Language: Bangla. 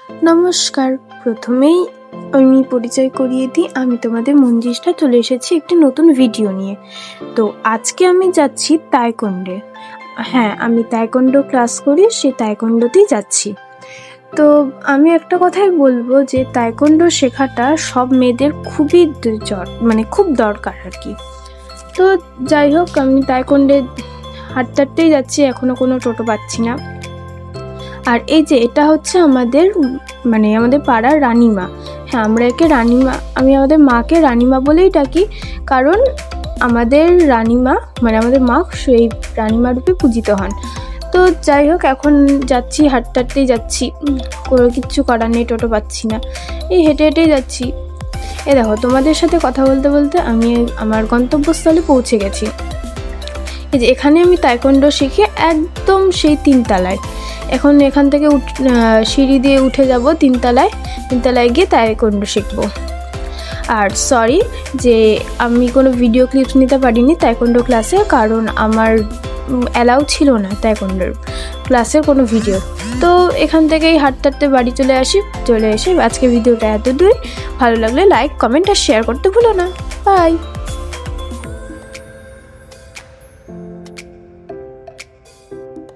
নমস্কার। প্রথমেই আমি পরিচয় করিয়ে দিই, আমি তোমাদের মঞ্জিষ্ঠা চলে এসেছি একটি নতুন ভিডিও নিয়ে। তো আজকে আমি যাচ্ছি তায়কোন্ডে। হ্যাঁ, আমি তায়কোন্ডো ক্লাস করি, সেই তায়কোন্ডোতেই যাচ্ছি। তো আমি একটা কথাই বলবো যে তায়কোন্ডো শেখাটা সব মেয়েদের খুবই খুব দরকার আর কি। তো যাই হোক, আমি তায়কোন্ডে হাঁটতে হাঁটতেই যাচ্ছি, এখনও কোনো টোটো পাচ্ছি না। আর এই যে এটা হচ্ছে আমাদের পাড়ার রানীমা। হ্যাঁ, আমরা একে রানীমা, আমি আমাদের মাকে রানীমা বলেই ডাকি, কারণ আমাদের রানীমা আমাদের মা সেই রানীমা রূপে পূজিত হন। তো যাই হোক, এখন যাচ্ছি, হাঁটতে হাঁটতেই যাচ্ছি, কোনো কিচ্ছু করার নেই, টোটো পাচ্ছি না, এই হেঁটে হেঁটেই যাচ্ছি। দেখো, তোমাদের সাথে কথা বলতে বলতে আমি আমার গন্তব্যস্থলে পৌঁছে গেছি। এই যে এখানে আমি তায়কোন্ডো শিখে একদম সেই 3 তলায়। এখন এখান থেকে সিঁড়ি দিয়ে উঠে যাব 3 তলায় গিয়ে তায়কোন্ডো শিখবো। আর সরি যে আমি কোনো ভিডিও ক্লিপস নিতে পারিনি তায়কোন্ডো ক্লাসে, কারণ আমার অ্যালাউ ছিল না তায়কোন্ডোর ক্লাসের কোনো ভিডিও। তো এখান থেকেই হাঁটতে হাঁটতে বাড়ি চলে এসে আজকে ভিডিওটা এতদূর। ভালো লাগলে লাইক, কমেন্ট আর শেয়ার করতে ভুলো না। বাই।